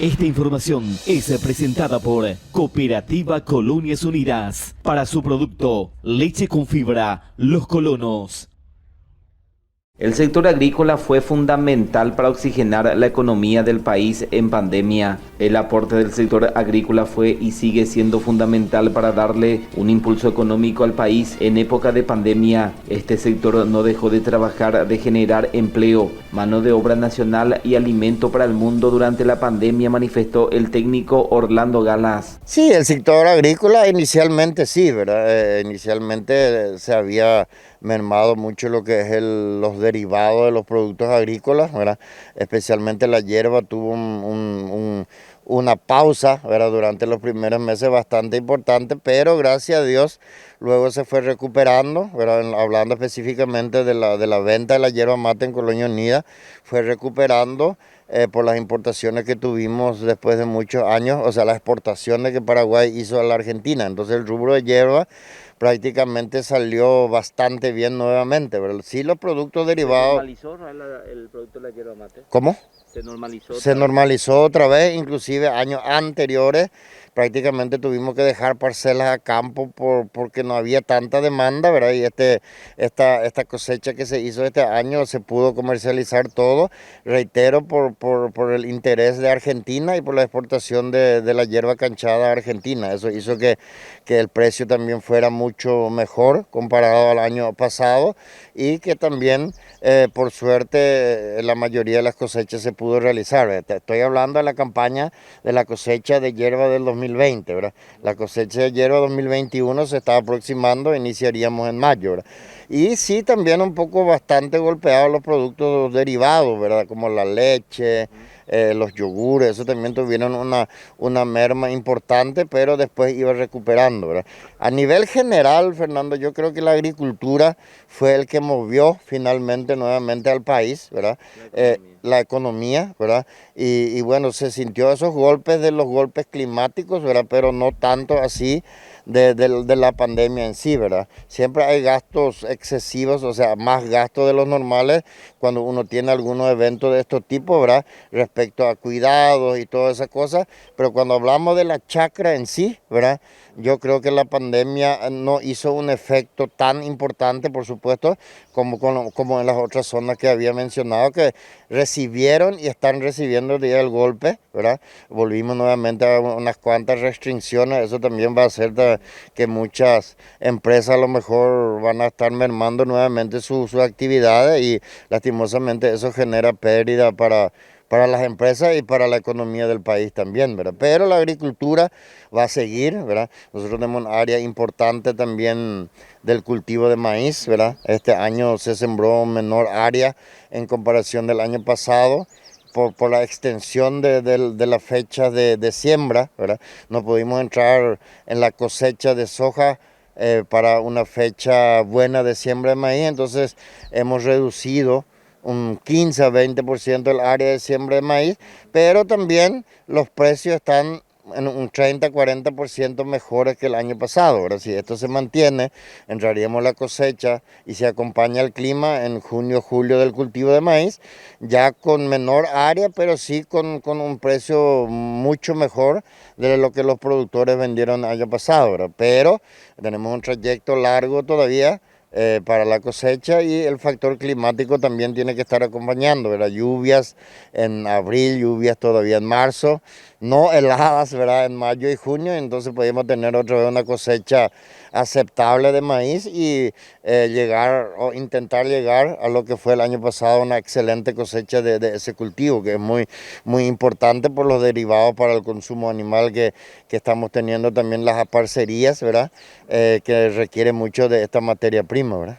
Esta información es presentada por Cooperativa Colonias Unidas para su producto Leche con Fibra Los Colonos. El sector agrícola fue fundamental para oxigenar la economía del país en pandemia. El aporte del sector agrícola fue y sigue siendo fundamental para darle un impulso económico al país en época de pandemia. Este sector no dejó de trabajar, de generar empleo, mano de obra nacional y alimento para el mundo durante la pandemia, manifestó el técnico Orlando Galas. Sí, el sector agrícola inicialmente sí, ¿verdad? Inicialmente se había mermado mucho lo que es los derivados de los productos agrícolas, ¿verdad? Especialmente la hierba tuvo una pausa, ¿verdad? Durante los primeros meses bastante importante, pero gracias a Dios luego se fue recuperando, ¿verdad? Hablando específicamente de la venta de la hierba mate en Colonia Unida, fue recuperando por las importaciones que tuvimos después de muchos años, o sea, las exportaciones que Paraguay hizo a la Argentina. Entonces el rubro de hierba prácticamente salió bastante bien nuevamente, ¿verdad? Sí, los productos derivados. ¿Se normalizó el producto de la hierba mate? ¿Cómo? Se normalizó otra vez, inclusive años anteriores prácticamente tuvimos que dejar parcelas a campo porque no había tanta demanda, ¿verdad? Y esta cosecha que se hizo este año se pudo comercializar todo, reitero, por el interés de Argentina y por la exportación de la hierba canchada a Argentina. Eso hizo que el precio también fuera mucho mejor comparado al año pasado y que también, por suerte, la mayoría de las cosechas se pudo realizar. Estoy hablando de la campaña de la cosecha de hierba del 2020, ¿verdad? La cosecha de hierba 2021 se está aproximando, iniciaríamos en mayo, ¿verdad? Y sí, también un poco bastante golpeados los productos derivados, ¿verdad? Como la leche, los yogures, eso también tuvieron una merma importante, pero después iba recuperando, ¿verdad? A nivel general, Fernando, yo creo que la agricultura fue el que movió finalmente nuevamente al país, ¿verdad? La economía, ¿verdad? Y bueno, se sintió esos golpes de los golpes climáticos, ¿verdad? Pero no tanto así de la pandemia en sí, ¿verdad? Siempre hay gastos excesivos, o sea, más gastos de los normales cuando uno tiene algunos eventos de estos tipos, ¿verdad? Respecto a cuidados y todas esas cosas, pero cuando hablamos de la chacra en sí, ¿verdad? Yo creo que la pandemia no hizo un efecto tan importante, por supuesto, como en las otras zonas que había mencionado, que recibieron y están recibiendo el día del golpe, ¿verdad? Volvimos nuevamente a unas cuantas restricciones, eso también va a hacer que muchas empresas a lo mejor van a estar mermando nuevamente sus actividades y lastimosamente eso genera pérdida para las empresas y para la economía del país también, ¿verdad? Pero la agricultura va a seguir, ¿verdad? Nosotros tenemos un área importante también del cultivo de maíz, ¿verdad? Este año se sembró menor área en comparación del año pasado. Por la extensión de la fecha de siembra, ¿verdad? No pudimos entrar en la cosecha de soja para una fecha buena de siembra de maíz, entonces hemos reducido un 15 a 20% del área de siembra de maíz, pero también los precios están en un 30-40% mejores que el año pasado. Ahora, si esto se mantiene, entraríamos a la cosecha y se acompaña el clima en junio, julio del cultivo de maíz, ya con menor área, pero sí con un precio mucho mejor de lo que los productores vendieron el año pasado, ¿verdad? Pero tenemos un trayecto largo todavía para la cosecha y el factor climático también tiene que estar acompañando, ¿verdad? Lluvias en abril, lluvias todavía en marzo, no heladas, ¿verdad? En mayo y junio, entonces podemos tener otra vez una cosecha aceptable de maíz y llegar o intentar llegar a lo que fue el año pasado, una excelente cosecha de ese cultivo, que es muy, muy importante por los derivados para el consumo animal que estamos teniendo también las parcerías, ¿verdad? Que requiere mucho de esta materia prima, ¿verdad?